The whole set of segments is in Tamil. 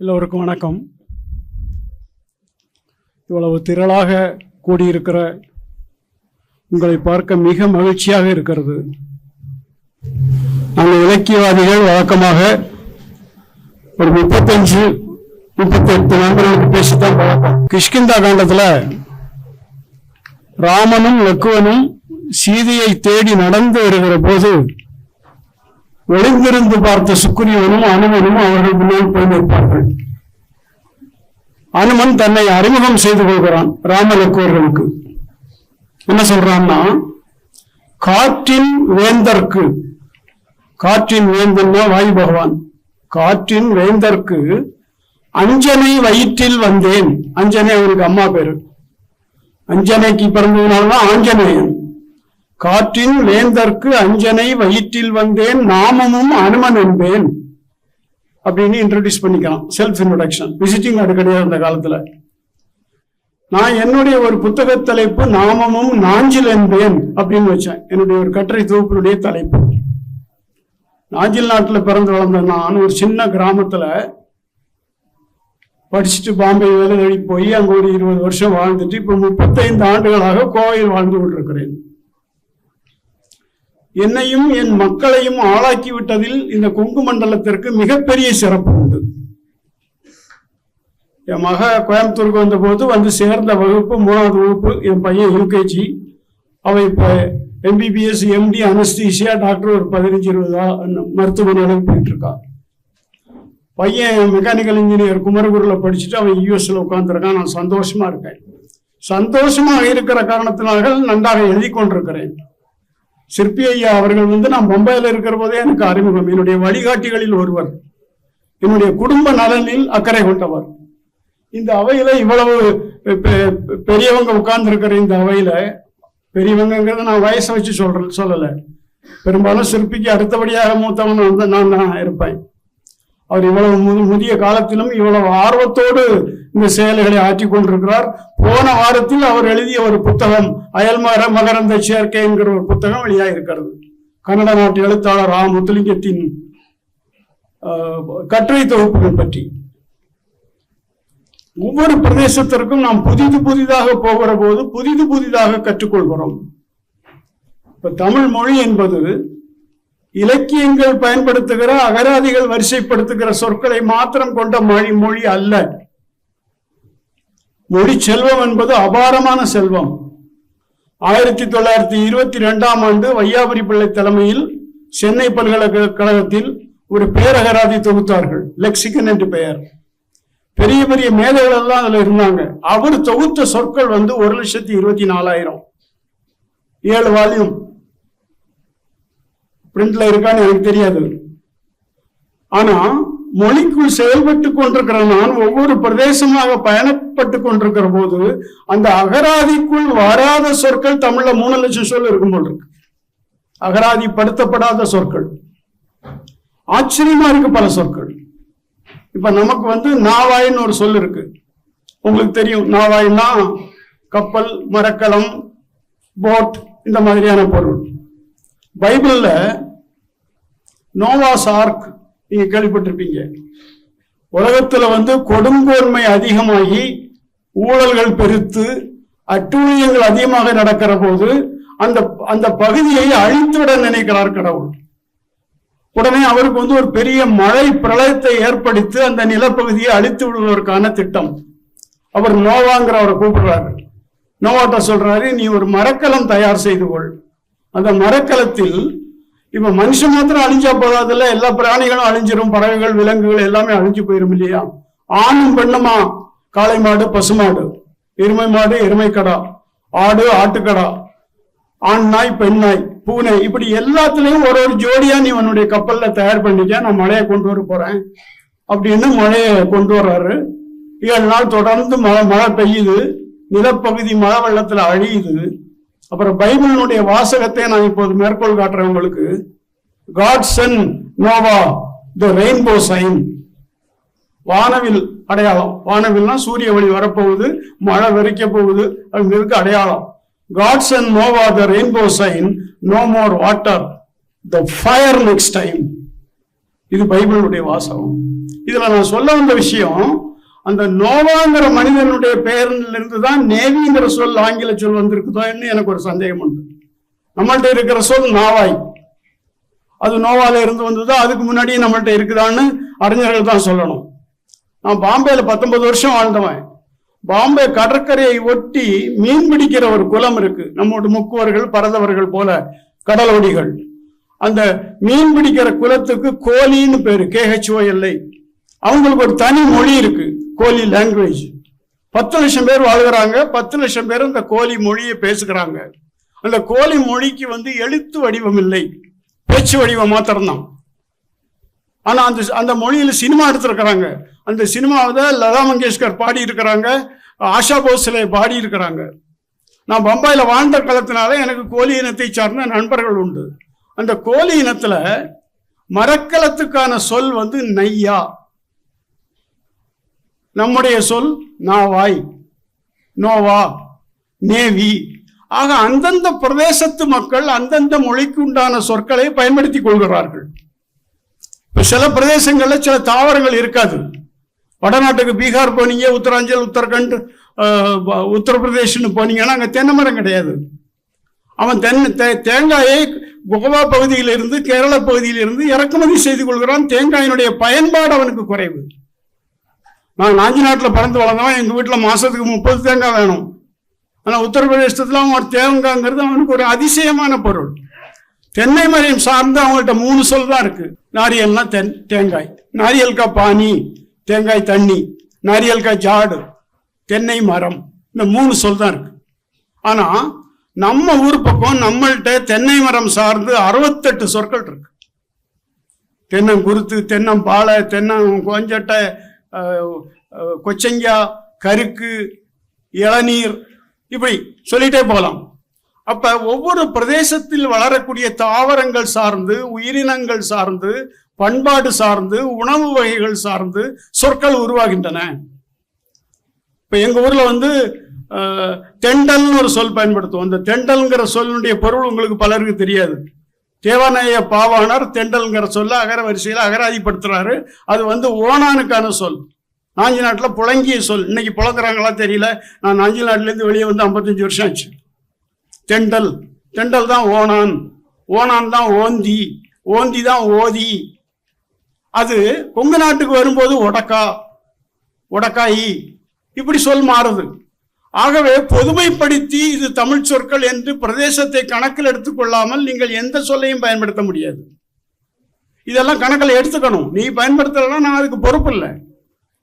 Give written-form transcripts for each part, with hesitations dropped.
எல்லோருக்கும் வணக்கம். இவ்வளவு திரளாக கூடியிருக்கிற உங்களை பார்க்க மிக மகிழ்ச்சியாக இருக்கிறது. நாங்கள் இலக்கியவாதிகள் வழக்கமாக ஒரு 35-38 நண்பர்களுக்கு பேசித்தான் வழக்கம். கிஷ்கிந்தா காண்டத்துல ராமனும் லக்குவனும் சீதையை தேடி நடந்து வருகிற போது ஒளிந்திருந்து பார்த்த சுக்ரீவனும் அனுமனும் அவர்கள் முன்னால் போய் நிற்பார்கள். அனுமன் தன்னை அறிமுகம் செய்து கொள்கிறான் ராமலக்குவர்களுக்கு. என்ன சொல்றான்னா, காற்றின் வேந்தற்கு, காற்றின் வேந்தன்னா வாயு பகவான், காற்றின் வேந்தற்கு அஞ்சனை வயிற்றில் வந்தேன். அஞ்சனை அவருக்கு அம்மா பேரு. அஞ்சனைக்கு பிறந்ததுனால்தான் ஆஞ்சநேயன். காற்றின் வேந்தற்கு அஞ்சனை வயிற்றில் வந்தேன், நாமமும் அனுமன் என்பேன் அப்படின்னு இன்ட்ரோடியூஸ் பண்ணிக்கலாம். Self introduction. விசிட்டிங் கார்டு கிடையாது அந்த காலத்துல. நான் என்னுடைய ஒரு புத்தக தலைப்பு நாமமும் நாஞ்சில் என்பேன் அப்படின்னு வச்சேன். என்னுடைய ஒரு கட்டுரை தொகுப்பினுடைய தலைப்பு. நாஞ்சில் நாட்டில் பிறந்து வளர்ந்த நான் ஒரு சின்ன கிராமத்துல படிச்சுட்டு பாம்பே வேலை தேடி போய் அங்க ஒரு 20 வருஷம் வாழ்ந்துட்டு இப்ப 35 ஆண்டுகளாக கோவையில் வாழ்ந்து கொண்டிருக்கிறேன். என்னையும் என் மக்களையும் ஆளாக்கி விட்டதில் இந்த கொங்கு மண்டலத்திற்கு மிகப்பெரிய சிறப்பு உண்டு. என் மக கோயம்புத்தூருக்கு வந்த போது வந்து சேர்ந்த வகுப்பு 3வது வகுப்பு. என் பையன் யூகேஜி. அவ இப்ப MBBS MD அனஸ்தீசியா டாக்டர் ஒரு 15-20 மருத்துவமனையில் போயிட்டு இருக்கா. பையன் மெக்கானிக்கல் இன்ஜினியர் குமரகுருல படிச்சுட்டு அவன் US உட்கார்ந்துருக்கான். நான் சந்தோஷமா இருக்கேன். சந்தோஷமாக இருக்கிற காரணத்தினால நன்றாக எழுதி கொண்டிருக்கிறேன். சிற்பி ஐயா அவர்கள் வந்து நான் பம்பாயில இருக்கிற போதே எனக்கு அறிமுகம். என்னுடைய வழிகாட்டிகளில் ஒருவர். என்னுடைய குடும்ப நலனில் அக்கறை கொண்டவர். இந்த அவையில இவ்வளவு பெரியவங்க உட்கார்ந்து இருக்கிற இந்த அவையில, பெரியவங்கிறத நான் வயசை வச்சு சொல்லல, பெரும்பாலும் சிற்பிக்கு அடுத்தபடியாக மூத்தவன் வந்து நான் தான் இருப்பேன். அவர் இவ்வளவு முதிய காலத்திலும் இவ்வளவு ஆர்வத்தோடு இந்த செயல்களை ஆற்றிக் கொண்டிருக்கிறார். போன வாரத்தில் அவர் எழுதிய ஒரு புத்தகம் அயல்மர மகரந்த சேர்க்கை என்கிற ஒரு புத்தகம் வெளியாயிருக்கிறது. கன்னட நாட்டு எழுத்தாளர் முத்துலிங்கத்தின் கட்டுரை தொகுப்புகள் பற்றி. ஒவ்வொரு பிரதேசத்திற்கும் நாம் புதிதாக போகிற போது புதிதாக கற்றுக்கொள்கிறோம். இப்ப தமிழ் மொழி என்பது இலக்கியங்கள் பயன்படுத்துகிற அகராதிகள் வரிசைப்படுத்துகிற சொற்களை மாத்திரம் கொண்ட மொழி அல்ல. மொழி செல்வம் என்பது அபாரமான செல்வம். 1922ஆம் ஆண்டு வையாபுரி பிள்ளை தலைமையில் சென்னை பல்கலைக்கழகத்தில் ஒரு பேரகராதி தொகுத்தார்கள். லெக்சிகன் என்று பெயர். பெரிய பெரிய மேதைகள் எல்லாம் அதுல இருந்தாங்க. அவர் தொகுத்த சொற்கள் வந்து 1,24,000. 7 வால்யூம் பிரிண்ட்ல இருக்கான்னு எனக்கு தெரியாது. ஆனா மொழிக்குள் செயல்பட்டு கொண்டிருக்கிற நான் ஒவ்வொரு பிரதேசமாக பயணப்பட்டு கொண்டிருக்கிற போது அந்த அகராதிக்குள் வராத சொற்கள் தமிழ்ல 3 லட்சம் சொல் இருக்கும் போல் இருக்கு. அகராதி படுத்தப்படாத சொற்கள். ஆச்சரியமா இருக்கு பல சொற்கள். இப்ப நமக்கு வந்து நாவாயின்னு ஒரு சொல் இருக்கு. உங்களுக்கு தெரியும், நாவாயின்னா கப்பல், மரக்கலம், போட், இந்த மாதிரியான பொருள். பைபிள்ல நோவாஸ் ஆர்க் நீங்க கேள்விப்பட்டிருப்பீங்க. உலகத்துல வந்து கொடுங்கோன்மை அதிகமாகி ஊழல்கள் பெருத்து அட்டூழியங்கள் அதிகமாக நடக்கிற போது அந்த பகுதியை அழித்துவிட நினைக்கிறார் கடவுள். உடனே அவருக்கு வந்து ஒரு பெரிய மழை பிரளயத்தை ஏற்படுத்தி அந்த நிலப்பகுதியை அழித்து விடுவதற்கான திட்டம். அவர் நோவாங்கிற அவரை கூப்பிடுறாரு. நோவாட்ட சொல்றாரு, நீ ஒரு மரக்கலம் தயார் செய்து கொள். அந்த மரக்கலத்தில் இப்ப மனுஷன் மாத்திரம் அழிஞ்சா போதாதுல்ல, எல்லா பிராணிகளும் அழிஞ்சிரும். பறவைகள், விலங்குகள் எல்லாமே அழிஞ்சு போயிரும் இல்லையா? ஆணும் பெண்ணுமா, காளை மாடு, பசுமாடு, எருமை மாடு, எருமைக்கடா, ஆடு, ஆட்டுக்கடா, ஆண் நாய், பெண் நாய், பூனை, இப்படி எல்லாத்துலயும் ஒரு ஜோடியா நீ உன்னுடைய கப்பல்ல தயார் பண்ணிக்க. நான் மழையை கொண்டு வர போறேன் அப்படின்னு மழையை கொண்டு வர்றாரு. 7 நாள் தொடர்ந்து மழை பெய்யுது. நிலப்பகுதி மழை வெள்ளத்துல அழியுது. அப்புறம் பைபிளினுடைய வாசகத்தை நான் இப்போது மேற்கோள் காட்டுறேன் உங்களுக்கு. God sent Noah the rainbow sign. வானவில் அடையாளம். வானவில்னா சூரிய ஒளி வரப்போகுது, மழை வெறிக்க போகுது, அதுக்கு அடையாளம். God sent Noah the rainbow sign, no more water, the fire next time. இது பைபிளுடைய வாசகம். இதுல நான் சொல்ல வந்த விஷயம், அந்த நோவாங்கிற மனிதனுடைய பெயரிலிருந்து தான் நேவிங்கிற சொல், ஆங்கில சொல் வந்திருக்குதோன்னு எனக்கு ஒரு சந்தேகம் உண்டு. நம்மள்ட்ட இருக்கிற சொல் நாவாய், அது நோவால இருந்து வந்ததோ அதுக்கு முன்னாடியே நம்மள்ட்ட இருக்குதான்னு அறிஞர்கள் தான் சொல்லணும். நான் பாம்பேல 19 வருஷம் வாழ்ந்தவன். பாம்பே கடற்கரையை ஒட்டி மீன் பிடிக்கிற ஒரு குளம் இருக்கு. நம்மோட முக்குவர்கள் பரதவர்கள் போல கடலோடிகள். அந்த மீன் பிடிக்கிற குலத்துக்கு கோலின்னு பேரு, KHOLI. அவங்களுக்கு ஒரு தனி மொழி இருக்கு, கோலி லாங்குவேஜ். 10 லட்சம் பேர் வாழ்கிறாங்க. 10 லட்சம் பேர் அந்த கோலி மொழியை பேசுகிறாங்க. அந்த கோலி மொழிக்கு எழுத்து வடிவம் இல்லை, பேச்சு வடிவம் மாத்திரம்தான். ஆனா அந்த மொழியில சினிமா எடுத்திருக்கிறாங்க. அந்த சினிமாவை லதா மங்கேஷ்கர் பாடி இருக்கிறாங்க, ஆஷா போஸ்லே பாடி இருக்கிறாங்க. நான் பம்பாயில வாழ்ந்த காலத்தினால எனக்கு கோலி இனத்தை சார்ந்த நண்பர்கள் உண்டு. அந்த கோலி இனத்துல மரக்கலத்துக்கான சொல் நையா, நம்முடைய சொல் நாவாய், நோவா, நேவி. ஆக அந்தந்த பிரதேசத்து மக்கள் அந்தந்த மொழிக்கு உண்டான சொற்களை பயன்படுத்திக் கொள்கிறார்கள். இப்ப சில பிரதேசங்கள்ல சில தாவரங்கள் இருக்காது. வடநாட்டுக்கு பீகார் போனீங்க, உத்தராஞ்சல், உத்தரகண்ட், உத்தரப்பிரதேஷ்னு போனீங்கன்னா அங்க தென்னை மரம் கிடையாது. அவன் தேங்காயை கோவா பகுதியிலிருந்து கேரள பகுதியிலிருந்து இறக்குமதி செய்து கொள்கிறான். தேங்காயினுடைய பயன்பாடு அவனுக்கு குறைவு. நான் நாஞ்சி நாட்டில் பறந்து வளர்ந்தவன். எங்க வீட்டுல மாசத்துக்கு 30 தேங்காய் வேணும். ஆனா உத்தரப்பிரதேசத்துல அவன் தேங்காய்ங்கிறது அவனுக்கு ஒரு அதிசயமான பொருள். தென்னை மரம் சார்ந்து அவங்கள்ட்ட 3 சொல் தான் இருக்கு. நாரியல்னா தேங்காய், நாரியல்கா பானி, தேங்காய் தண்ணி, நாரியல்கா ஜாடு, தென்னை மரம். இந்த 3 சொல் தான் இருக்கு. ஆனா நம்ம ஊர் பக்கம் நம்மள்கிட்ட தென்னை மரம் சார்ந்து 68 சொற்கள் இருக்கு. தென்னங்குருத்து, தென்னம்பாலை, கொஞ்சட்டை, கொச்சங்கா, கருக்கு, இளநீர், இப்படி சொல்லிட்டே போகலாம். அப்ப ஒவ்வொரு பிரதேசத்தில் வளரக்கூடிய தாவரங்கள் சார்ந்து, உயிரினங்கள் சார்ந்து, பண்பாடு சார்ந்து, உணவு வகைகள் சார்ந்து சொற்கள் உருவாகின்றன. இப்ப எங்க ஊர்ல தெண்டல்னு ஒரு சொல் பயன்படுத்துவோம். அந்த தெண்டல்ங்கிற சொல்லுடைய பொருள் உங்களுக்கு பலருக்கு தெரியாது. தேவானைய பாவாணர் தெண்டல்ங்கிற சொல்ல அகர வரிசையில் அகராதிப்படுத்துறாரு. அது ஓணானுக்கான சொல். நாஞ்சி நாட்டில் புழங்கிய சொல். இன்னைக்கு புழங்குறாங்களா தெரியல. நான் நாஞ்சி நாட்டிலேருந்து வெளியே 55 வருஷம் ஆச்சு. தெண்டல், தெண்டல் தான் ஓணான், ஓணான் தான் ஓந்தி, ஓந்தி தான் ஓதி. அது கொங்கு நாட்டுக்கு வரும்போது ஒடக்கா, ஒடக்காயி, இப்படி சொல் மாறுது. ஆகவே பொதுமைப்படுத்தி இது தமிழ் சொற்கள் என்று பிரதேசத்தை கணக்கில் எடுத்துக்கொள்ளாமல் நீங்கள் எந்த சொல்லையும் பயன்படுத்த முடியாது. இதெல்லாம் கணக்கில் எடுத்துக்கணும். நீ பயன்படுத்தலாம், நான் அதுக்கு பொறுப்பு இல்லை.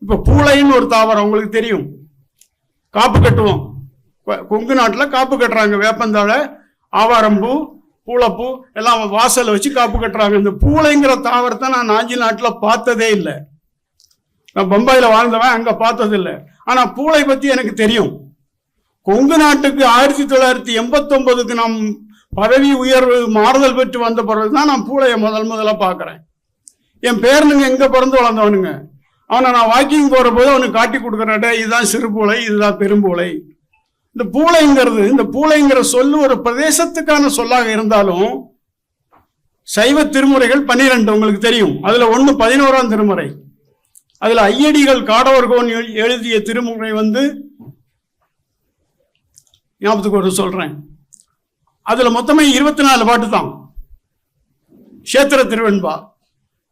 இப்ப பூளைன்னு ஒரு தாவரம் உங்களுக்கு தெரியும். காப்பு கட்டுவோம். கொங்கு நாட்டில் காப்பு கட்டுறாங்க. வேப்பந்தாழை, ஆவாரம்பூ, பூளைப்பூ எல்லாம் வாசல் வச்சு காப்பு கட்டுறாங்க. இந்த பூளைங்கிற தாவரத்தை நான் நாஞ்சி நாட்டில் பார்த்ததே இல்லை. நான் பம்பாயில வாழ்ந்தவன், அங்க பார்த்ததில்லை. ஆனா பூளை பத்தி எனக்கு தெரியும். கொங்கு நாட்டுக்கு 1989க்கு நாம் பதவி உயர்வு மாறுதல் பெற்று வந்த பிறகுதான் நான் பூளையை முதல்ல பாக்குறேன். என் பேரனுங்க எங்க பிறந்து வளர்ந்தவனுங்க. அவனை நான் வாக்கிங் போற போது அவனுக்கு காட்டி கொடுக்குறேன், இதுதான் சிறு பூளை, இதுதான் பெரும்பூளை. இந்த பூளைங்கிற சொல்லு ஒரு பிரதேசத்துக்கான சொல்லாக இருந்தாலும் சைவ திருமுறைகள் 12 உங்களுக்கு தெரியும். அதுல 11ஆம் திருமுறை. அதுல ஐயடிகள் காடவர்கோன் எழுதிய திருமுறை ஞாபகத்துக்கு ஒரு சொல்றேன். அதுல மொத்தமே 24 பாட்டு தான். கஷேத்திர திருவெண்பா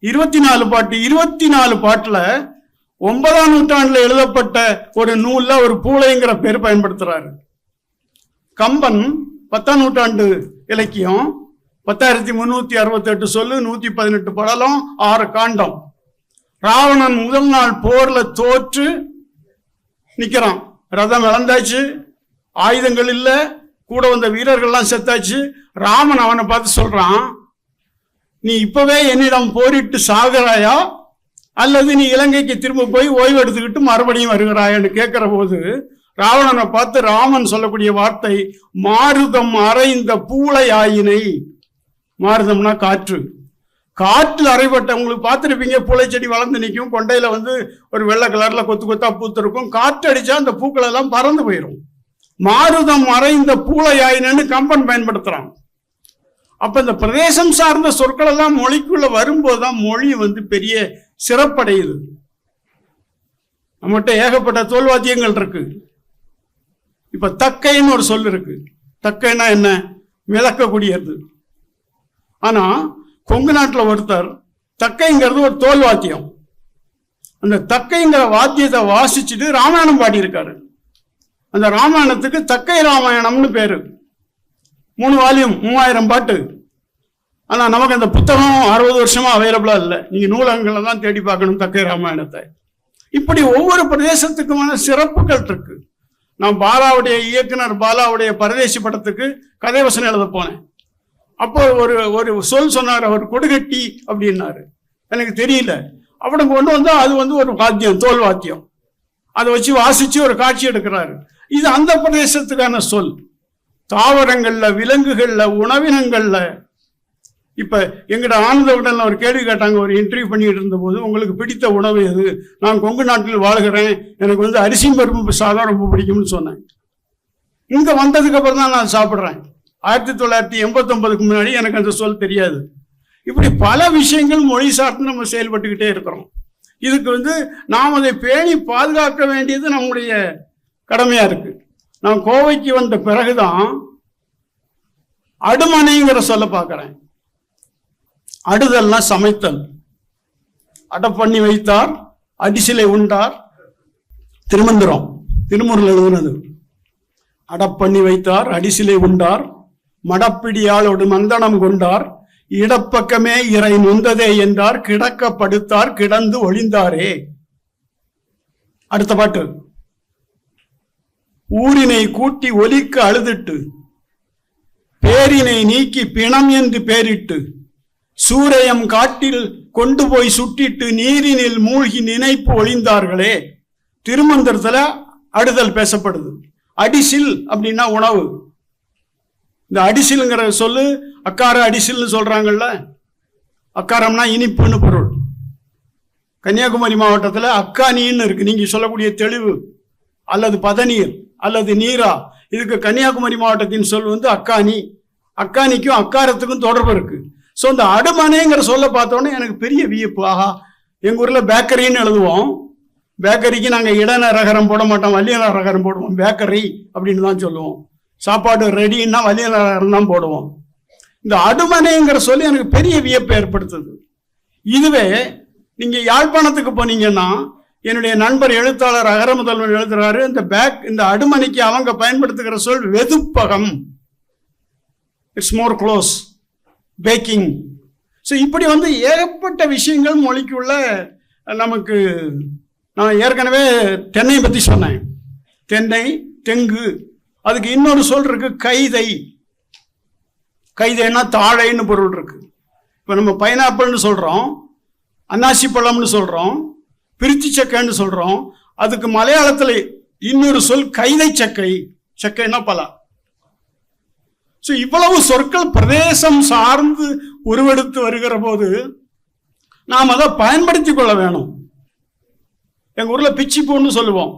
24 பாட்டு. 24 பாட்டுல 9ஆம் நூற்றாண்டுல எழுதப்பட்ட ஒரு நூல்ல ஒரு பூளைங்கிற பேர் பயன்படுத்துறாரு. கம்பன் 10ஆம் நூற்றாண்டு இலக்கியம் 10,368 சொல்லு, 118 படலம், 6 காண்டம். ராவணன் முதல் நாள் போர்ல தோற்று நிக்கிறான். ரதம் இழந்தாச்சு, ஆயுதங்கள் இல்ல, கூட வந்த வீரர்கள்லாம் செத்தாச்சு. ராமன் அவனை பார்த்து சொல்றான், நீ இப்பவே என்னிடம் போரிட்டு சாகிறாயா அல்லது நீ இலங்கைக்கு திரும்ப போய் ஓய்வு எடுத்துக்கிட்டு மறுபடியும் வருகிறாயான்னு கேட்கிற போது ராவணனை பார்த்து ராமன் சொல்லக்கூடிய வார்த்தை, மாருதம் அறைந்த பூளை ஆயினை. மாருதம்னா காற்று. காற்று அறைபட்ட, உங்களுக்கு பார்த்துருப்பீங்க, பூளை செடி வளர்ந்து நிற்கும். கொண்டையில ஒரு வெள்ளை கலர்ல கொத்து கொத்தா பூத்து இருக்கும். காற்று அடிச்சா அந்த பூக்கள் எல்லாம் பறந்து போயிடும். மாருதம் அறைந்த பூளை ஆயினன்னு கம்பன் பயன்படுத்துறான். அப்ப இந்த பிரதேசம் சார்ந்த சொற்கள் எல்லாம் மொழிக்குள்ள வரும்போதுதான் மொழி பெரிய சிறப்படையுது. நம்மகிட்ட ஏகப்பட்ட தோல்வாத்தியங்கள் இருக்கு. இப்ப தக்கைன்னு ஒரு சொல் இருக்கு. தக்கைன்னா என்ன? மிதக்கக்கூடியது. ஆனா கொங்கு நாட்டில் ஒருத்தர் தக்கைங்கிறது ஒரு தோல் வாத்தியம். அந்த தக்கைங்கிற வாத்தியத்தை வாசிச்சுட்டு ராமாயணம் பாடியிருக்காரு. அந்த ராமாயணத்துக்கு தக்கை ராமாயணம்னு பேரு. 3 வால்யூம், 3000 பாட்டு. ஆனா நமக்கு அந்த புத்தகம் 60 வருஷமா அவைலபிளா இல்லை. நீங்க நூலகங்களை தான் தேடி பார்க்கணும் தக்கை ராமாயணத்தை. இப்படி ஒவ்வொரு பிரதேசத்துக்குமான சிறப்புகள் இருக்கு. நான் பாலாவுடைய இயக்குனர் பாலாவுடைய பரதேசி படத்துக்கு கதை வசனம் எழுத போனேன். அப்போ ஒரு சொல் சொன்னார். அவர் கொடுகட்டி அப்படின்னாரு. எனக்கு தெரியல. அப்படி கொண்டு வந்தா அது ஒரு வாத்தியம், தோல் வாத்தியம். அதை வச்சு வாசிச்சு ஒரு காட்சி எடுக்கிறாரு. இது அந்த பிரதேசத்துக்கான சொல். தாவரங்கள்ல, விலங்குகள்ல, உணவினங்கள்ல. இப்ப எங்கிட்ட ஆனந்த உடல்ல ஒரு கேள்வி கேட்டாங்க. ஒரு இன்டர்வியூ பண்ணிட்டு இருந்த போது, உங்களுக்கு பிடித்த உணவு எது? நான் கொங்கு நாட்டில் வாழ்கிறேன், எனக்கு அரிசி பருப்பு சாதம் ரொம்ப பிடிக்கும்னு சொன்னேன். இங்க வந்ததுக்கு அப்புறம் தான் நான் சாப்பிட்றேன். 1989க்கு முன்னாடி எனக்கு அந்த சொல் தெரியாது. இப்படி பல விஷயங்கள் மொழி சார்ந்து நம்ம செயல்பட்டுக்கிட்டே இருக்கிறோம். இதுக்கு நாம் அதை பேணி பாதுகாக்க வேண்டியது நம்முடைய கடமையா இருக்கு. நான் கோவைக்கு வந்த பிறகுதான் அடுமனைங்கிற சொல்ல பார்க்கிறேன். அடுதல்னா சமைத்தல். அடப்பண்ணி வைத்தார், அடிசிலை உண்டார். திருமந்திரம், திருமுறையில் எழுதுனது. அடப்பண்ணி வைத்தார், அடிசிலை உண்டார், மடப்பிடியாளோடு மந்தனம் கொண்டார், இடப்பக்கமே இறை நொந்ததே என்றார், கிடக்க படுத்தார், கிடந்து ஒளிந்தாரே. அடுத்த பாட்டு. ஊரினை கூட்டி ஒலிக்க அழுதிட்டு, பேரினை நீக்கி பிணம் என்று பேரிட்டு, சூரையம் காட்டில் கொண்டு போய் சுட்டிட்டு, நீரினில் மூழ்கி நினைப்பு ஒளிந்தார்களே. திருமந்திரத்துல அடுதல் பேசப்படுது. அடிசில் அப்படின்னா உணவு. இந்த அடிசில்ங்கிற சொல்லு அக்கார அடிசில்னு சொல்றாங்கல்ல. அக்காரம்னா இனிப்புன்னு பொருள். கன்னியாகுமரி மாவட்டத்தில் அக்கானின்னு இருக்கு. நீங்க சொல்லக்கூடிய தெளிவு அல்லது பதநீர் அல்லது நீரா, இதுக்கு கன்னியாகுமரி மாவட்டத்தின் சொல் அக்கானி. அக்கானிக்கும் அக்காரத்துக்கும் தொடர்பு இருக்கு. ஸோ இந்த அடுமனைங்கிற சொல்ல பார்த்தோன்னே எனக்கு பெரிய வியப்பு. ஆஹா, எங்க ஊர்ல பேக்கரின்னு எழுதுவோம். பேக்கரிக்கு நாங்கள் இடநரகரம் போட மாட்டோம், வல்லியநரகரம் போடுவோம். பேக்கரி அப்படின்னு தான் சொல்லுவோம். சாப்பாடு ரெடின்னா வல்லியநரகரம் தான் போடுவோம். இந்த அடுமனைங்கிற சொல்லி எனக்கு பெரிய வியப்பை ஏற்படுத்துது. இதுவே நீங்க யாழ்ப்பாணத்துக்கு போனீங்கன்னா, என்னுடைய நண்பர் எழுத்தாளர் அகர முதல்வன் எழுதுறாரு, இந்த அடுமனைக்கு அவங்க பயன்படுத்துகிற சொல் வெதுப்பகம். It's more close, baking. So இப்படி ஏகப்பட்ட விஷயங்கள் மொழிக்குள்ள நமக்கு. நான் ஏற்கனவே தென்னை பற்றி சொன்னேன். தென்னை, தெங்கு. அதுக்கு இன்னொரு சொல் இருக்கு, கைதை. கைதைன்னா தாழைன்னு பொருள் இருக்கு. இப்போ நம்ம பைனாப்பிள்னு சொல்றோம், அன்னாசி பழம்னு சொல்றோம், பிரித்தி சக்கைன்னு சொல்றோம். அதுக்கு மலையாளத்தில் இன்னொரு சொல் கைதை சக்கை. சக்கைன்னா பலா. ஸோ இவ்வளவு சொற்கள் பிரதேசம் சார்ந்து உருவெடுத்து வருகிற போது நாம் அதை பயன்படுத்தி கொள்ள வேணும். எங்க ஊர்ல பிச்சிப்பூன்னு சொல்லுவோம்.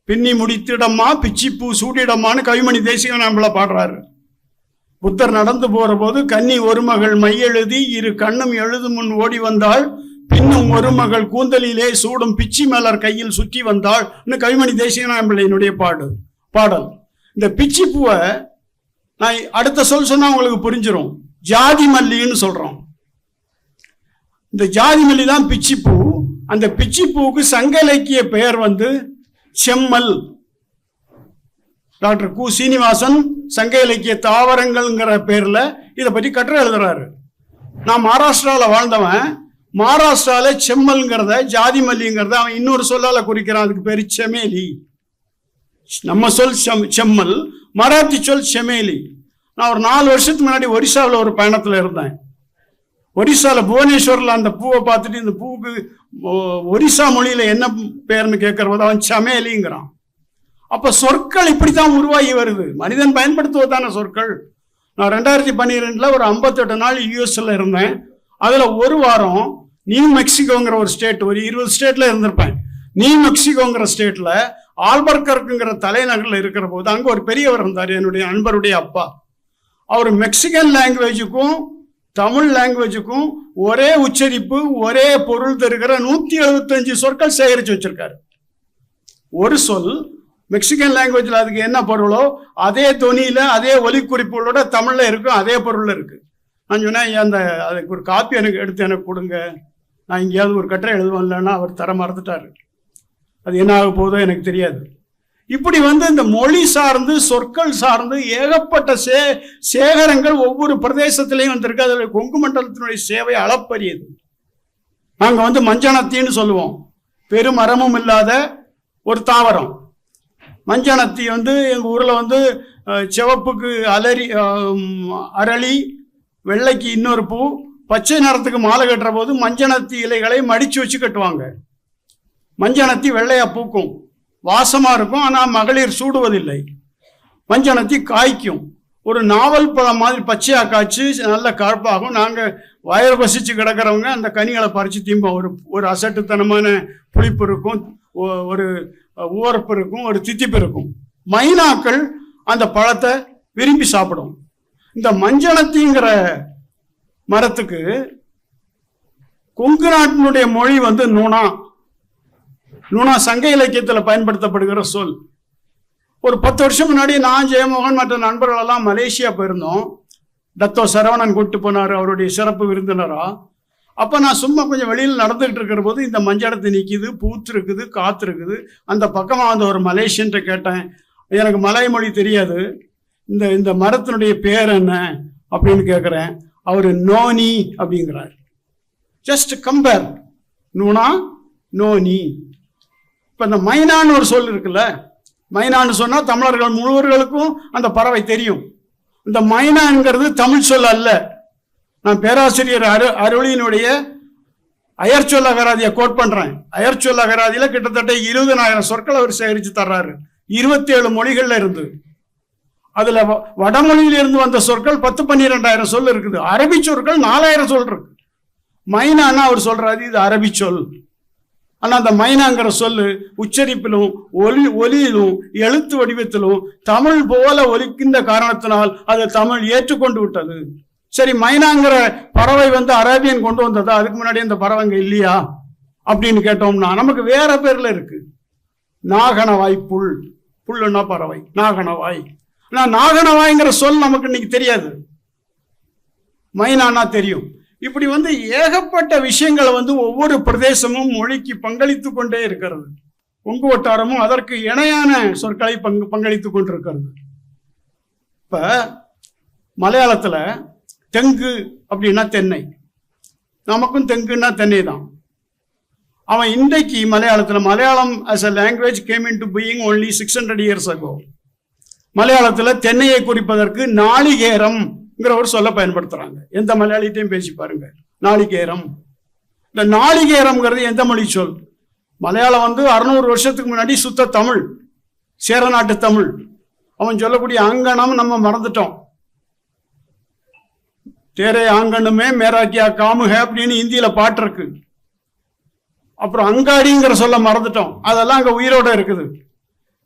பின்னி முடித்திடமா பிச்சிப்பூ சூடிடமான்னு கவிமணி தேசிகன் நம்மள பாடுறாரு. புத்தர் நடந்து போற போது, கன்னி ஒரு மகள் மையெழுதி இரு கண்ணும் எழுது முன் ஓடி வந்தாள், பின்னும் ஒரு மகள் கூந்தலிலே சூடும் பிச்சி மலர் கையில் சுற்றி வந்தாள். கவிமணி தேசிகனாம்பிள்ளையினுடைய பாடல். இந்த பிச்சி பூவை நான் அடுத்த சொன்னா உங்களுக்கு புரிஞ்சிடும். ஜாதி மல்லின்னு சொல்றோம். இந்த ஜாதி மல்லி தான் பிச்சிப்பூ. அந்த பிச்சிப்பூவுக்கு சங்க இலக்கிய பெயர் செம்மல். டாக்டர் கு சீனிவாசன் சங்க இலக்கிய தாவரங்கள்ங்கிற பேர்ல இதை பற்றி கட்டுரை எழுதுறாரு. நான் மகாராஷ்டிராவில் வாழ்ந்தவன். மகாராஷ்டிரால செம்மல்ங்கிறத, ஜாதி மல்லிங்கிறத அவன் இன்னொரு சொல்லால குறிக்கிறான். அதுக்கு பேரு செமேலி. நம்ம சொல் செம்மல், மராத்தி சொல் செமேலி. நான் ஒரு 4 வருஷத்துக்கு முன்னாடி ஒரிசாவில் ஒரு பயணத்தில் இருந்தேன். ஒரிசால புவனேஸ்வரில் அந்த பூவை பார்த்துட்டு, இந்த பூவுக்கு ஒரிசா மொழியில என்ன பேர்னு கேட்கறது அவன் சமேலிங்கிறான். அப்ப சொற்கள் இப்படித்தான் உருவாகி வருது. மனிதன் பயன்படுத்துவதான சொற்கள். நான் 2012 ஒரு 58 நாள் யூஎஸ்ல இருந்தேன். அதுல ஒரு வாரம் நியூ மெக்சிகோங்கிற ஒரு ஸ்டேட், ஒரு 20 ஸ்டேட்ல இருந்திருப்பேன். நியூ மெக்சிகோங்கிற ஸ்டேட்ல ஆல்பர்கர்க்குங்கிற தலைநகரில் இருக்கிற போது அங்க ஒரு பெரியவர் இருந்தார், என்னுடைய நண்பருடைய அப்பா. அவர் மெக்சிகன் லாங்குவேஜுக்கும் தமிழ் லாங்குவேஜுக்கும் ஒரே உச்சரிப்பு ஒரே பொருள் தருகிற 175 சொற்கள் சேகரித்து வச்சிருக்காரு. ஒரு சொல் மெக்சிகன் லாங்குவேஜில் அதுக்கு என்ன பொருளோ அதே தொனியில் அதே ஒலி குறிப்புகளோட தமிழில் இருக்கும், அதே பொருளில் இருக்கு. நான் சொன்னேன், அந்த அதுக்கு ஒரு காப்பி எடுத்து எனக்கு கொடுங்க, நான் எங்கேயாவது ஒரு கட்டுரை எழுதுவேன். இல்லைன்னா அவர் தர மறந்துட்டாரு. அது என்ன ஆக போதோ எனக்கு தெரியாது. இப்படி இந்த மொழி சார்ந்து சொற்கள் சார்ந்து ஏகப்பட்ட சேகரங்கள் ஒவ்வொரு பிரதேசத்திலையும் வந்திருக்கு. அதில் கொங்கு மண்டலத்தினுடைய சேவை அளப்பரியது. நாங்கள் மஞ்சனத்தின்னு சொல்லுவோம், பெருமரமும் இல்லாத ஒரு தாவரம். மஞ்சனத்தி எங்கள் ஊரில் சிவப்புக்கு அரளி, வெள்ளைக்கு இன்னொரு பூ, பச்சை நிறத்துக்கு மாலை கட்டுற போது மஞ்சனத்தி இலைகளை மடித்து வச்சு கட்டுவாங்க. மஞ்சனத்தி வெள்ளையா பூக்கும், வாசமாக இருக்கும், ஆனால் மகளிர் சூடுவதில்லை. மஞ்சனத்தி காய்க்கும், ஒரு நாவல் பழம் மாதிரி பச்சையாக காய்ச்சி நல்ல கருப்பாகும். நாங்கள் வயறு பசிச்சு கிடக்கிறவங்க அந்த கனிகளை பறித்து தீம்போம். ஒரு அசட்டுத்தனமான புளிப்பு இருக்கும், ஒரு உவர்ப்பு இருக்கும், ஒரு தித்திப்பு இருக்கும். மைனாக்கள் அந்த பழத்தை விரும்பி சாப்பிடும். இந்த மஞ்சனத்திங்கிற மரத்துக்கு கொங்கு நாட்டினுடைய மொழி நூனா. நூனா சங்க இலக்கியத்தில் பயன்படுத்தப்படுகிற சொல். ஒரு 10 வருஷம் முன்னாடி நான், ஜெயமோகன், மற்ற நண்பர்களெல்லாம் மலேசியா போயிருந்தோம். டத்தோ சரவணன் கூப்பிட்டு போனார், அவருடைய சிறப்பு விருந்தினரா. அப்போ நான் சும்மா கொஞ்சம் வெளியில் நடந்துகிட்டு இருக்கிற போது இந்த மஞ்சளத்தை நிற்கிது, பூத்து இருக்குது, காத்து இருக்குது. அந்த பக்கமாக ஒரு மலேசியன்ட்ட கேட்டேன், எனக்கு மலை மொழி தெரியாது, இந்த மரத்தினுடைய பேர் என்ன அப்படின்னு கேட்குறேன். அவர் நோனி அப்படிங்கிறார். ஜஸ்ட் கம்பேர், நூனா நோனி. இப்போ இந்த மைனான்னு ஒரு சொல் இருக்குல்ல, மைனான்னு சொன்னால் தமிழர்கள் முழுவர்களுக்கும் அந்த பறவை தெரியும். இந்த மைனாங்கிறது தமிழ் சொல் அல்ல. நான் பேராசிரியர் அருளியினுடைய அயற்சொல் அகராதியை கோட் பண்றேன். அயற்சொல் அகராதியில கிட்டத்தட்ட 20,000 சொற்கள் அவர் சேகரித்து தர்றாரு, 27 மொழிகள்ல இருந்து. அதுல வடமொழியில இருந்து வந்த சொற்கள் 10-12,000 சொல் இருக்குது. அரபி சொற்கள் 4,000 சொல் இருக்கு. மைனான்னா அவர் சொல்றாரு இது அரபி சொல். ஆனா அந்த மைனாங்கிற சொல்லு உச்சரிப்பிலும் ஒலியிலும் எழுத்து வடிவத்திலும் தமிழ் போல ஒலிக்கின்ற காரணத்தினால் அதை தமிழ் ஏற்றுக்கொண்டு விட்டது. சரி, மைனாங்கிற பறவை அரேபியன் கொண்டு வந்ததா? அதுக்கு முன்னாடி அந்த பறவைங்க இல்லையா அப்படின்னு கேட்டோம்னா நமக்கு வேற பேர்ல இருக்கு. நாகனவாய் புல், புல்லுன்னா பறவை, நாகனவாய். நாகனவாய்ங்கிற சொல் நமக்கு இன்னைக்கு தெரியாது, மைனானா தெரியும். இப்படி ஏகப்பட்ட விஷயங்களை ஒவ்வொரு பிரதேசமும் மொழிக்கு பங்களித்து கொண்டே இருக்கிறது. கொங்கு வட்டாரமும் அதற்கு இணையான சொற்களை பங்களித்து கொண்டிருக்கிறது. இப்ப மலையாளத்துல தெங்கு அப்படின்னா தென்னை, நமக்கும் தெங்குன்னா தென்னை தான். அவன் இன்றைக்கு Malayalam as a language came into being only 600 years ago. மலையாளத்தில் தென்னையை குறிப்பதற்கு நாளிகேரம்ங்கிற ஒரு சொல்ல பயன்படுத்துறாங்க. எந்த மலையாளிட்டையும் பேசி பாருங்க, நாளிகேரம். இந்த நாளிகேரம்ங்கிறது எந்த மொழி சொல்? மலையாளம் 600 வருஷத்துக்கு முன்னாடி சுத்த தமிழ், சேர நாட்டு தமிழ். அவன் சொல்லக்கூடிய அங்கனம் நம்ம மறந்துட்டோம். தேரே ஆங்கனுமே மேராக்கியா காமுக அப்படின்னு இந்தியில பாட்டு இருக்கு. அப்புறம் அங்காடிங்கிற சொல்ல மறந்துட்டோம், அதெல்லாம் அங்க உயிரோட இருக்குது.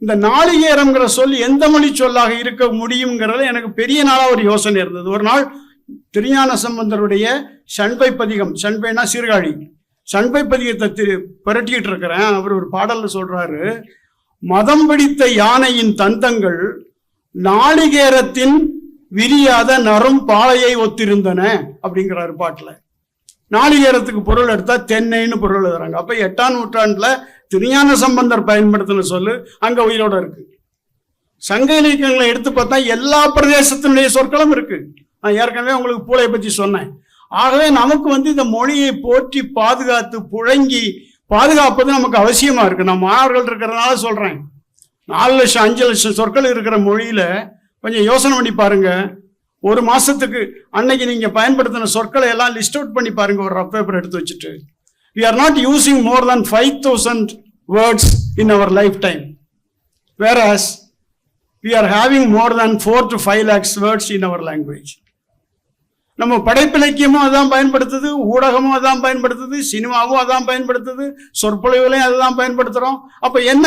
இந்த நாளிகேரம்ங்கிற சொல் எந்த மொழி சொல்லாக இருக்க முடியுங்கிறது எனக்கு பெரிய நாளா ஒரு யோசனை இருந்தது. ஒரு நாள் திருஞான சம்பந்தருடைய சண்பை பதிகம், சண்பைனா சீர்காழி, சண்பை பதிகத்தை புரட்டிக்கிட்டு இருக்கிறேன். அவர் ஒரு பாடல்ல சொல்றாரு, மதம் பிடித்த யானையின் தந்தங்கள் நாளிகேரத்தின் விரியாத நரும் பாலையை ஒத்திருந்தன அப்படிங்கிறாரு பாட்டுல. நாளிகேரத்துக்கு பொருள் எடுத்தா தென்னைன்னு பொருள் எழுதுறாங்க. அப்ப 8ஆம் நூற்றாண்டுல திருஞான சம்பந்தர் பயன்படுத்தின சொல்லு அங்க உயிரோட இருக்கு. சங்க இலக்கியங்களை எடுத்து பார்த்தா எல்லா பிரதேசத்தினுடைய சொற்களும் இருக்கு. நான் ஏற்கனவே உங்களுக்கு பூளை பற்றி சொன்னேன். ஆகவே நமக்கு இந்த மொழியை போற்றி பாதுகாத்து புழங்கி பாதுகாப்பது நமக்கு அவசியமா இருக்கு. நான் மாணவர்கள் இருக்கிறதுனால சொல்றேன். 4 லட்சம் 5 லட்சம் சொற்கள் இருக்கிற மொழியில கொஞ்சம் யோசனை பண்ணி பாருங்க. ஒரு மாசத்துக்கு அன்னைக்கு நீங்க பயன்படுத்தின சொற்களை எல்லாம் லிஸ்ட் அவுட் பண்ணி பாருங்க, ஒரு ரஃப் பேப்பர் எடுத்து வச்சுட்டு. We are not using more than 5,000 words in our lifetime, whereas we are having more than 4 to 5 lakhs words in our language. நம்ம படைப்பிலக்கியமும் அதான் பயன்படுத்துது, ஊடகமும் அதான் பயன்படுத்துது, சினிமாவும் அதான் பயன்படுத்துது, சொற்பொழிவுலையும் அதுதான் பயன்படுத்துறோம். அப்ப என்ன,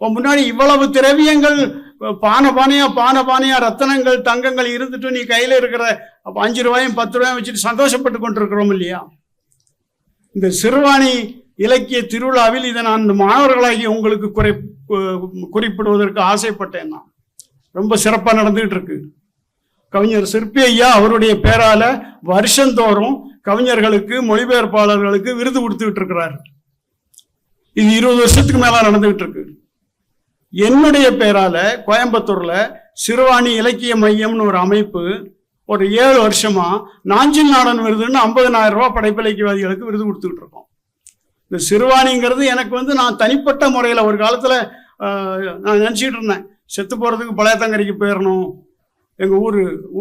முன்னாடி இவ்வளவு திரவியங்கள் பானை பானையா ரத்தனங்கள் தங்கங்கள் இருந்துட்டு நீ கையில இருக்கிற அப்போ 5 ரூபாயும் 10 ரூபாயும் வச்சுட்டு சந்தோஷப்பட்டு கொண்டிருக்கிறோம் இல்லையா? இந்த சிறுவாணி இலக்கிய திருவிழாவில் இதை நான் மாணவர்களாகி உங்களுக்கு குறிப்பிடுவதற்கு ஆசைப்பட்டேன். நான் ரொம்ப சிறப்பாக நடந்துகிட்டு இருக்கு. கவிஞர் சிற்பி ஐயா அவருடைய பேரால வருஷந்தோறும் கவிஞர்களுக்கு மொழிபெயர்ப்பாளர்களுக்கு விருது கொடுத்துக்கிட்டு இருக்கிறார். இது 20 வருஷத்துக்கு மேல நடந்துகிட்டு இருக்கு. என்னுடைய பேரால கோயம்புத்தூர்ல சிறுவாணி இலக்கிய மையம்னு ஒரு அமைப்பு ஒரு 7 வருஷமா நாஞ்சில் நாடன் விருதுன்னு 50,000 ரூபாய் படைப்பிலக்கியவாதிகளுக்கு விருது கொடுத்துக்கிட்டு இருக்கோம். இந்த சிறுவாணிங்கிறது எனக்கு நான் தனிப்பட்ட முறையில் ஒரு காலத்தில் நான் நினச்சிக்கிட்டு இருந்தேன், செத்து போகிறதுக்கு பழையத்தங்கரைக்கு போயிடணும், எங்கள்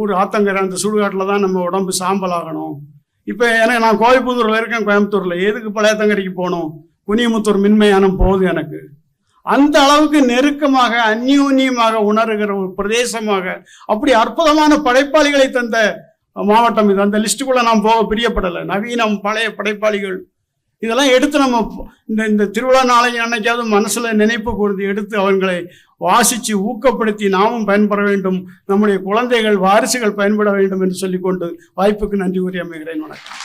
ஊர் ஆத்தங்கரை அந்த சுடுகாட்டில் தான் நம்ம உடம்பு சாம்பல் ஆகணும். இப்போ நான் கோயம்புத்தூரில் இருக்கேன், கோயம்புத்தூரில் எதுக்கு பழையத்தங்கரைக்கு போகணும், குனியமுத்தூர் மின்மயானம் போகுது. எனக்கு அந்த அளவுக்கு நெருக்கமாக அந்யோன்யமாக உணர்கிற ஒரு பிரதேசமாக அப்படி அற்புதமான படைப்பாளிகளை தந்த மாவட்டம் இது. அந்த லிஸ்ட்டுக்குள்ள நாம் போக பிரியப்படலை. நவீனம் பழைய படைப்பாளிகள் இதெல்லாம் எடுத்து நம்ம இந்த திருவிழா நாளைக்கு அன்னைக்காவது மனசுல நினைப்பு கூர்ந்து எடுத்து அவங்களை வாசிச்சு ஊக்கப்படுத்தி நாமும் பயன்பெற வேண்டும், நம்முடைய குழந்தைகள் வாரிசுகள் பயன்பட வேண்டும் என்று சொல்லிக்கொண்டு வாய்ப்புக்கு நன்றி கூறி அமைகிறேன். வணக்கம்.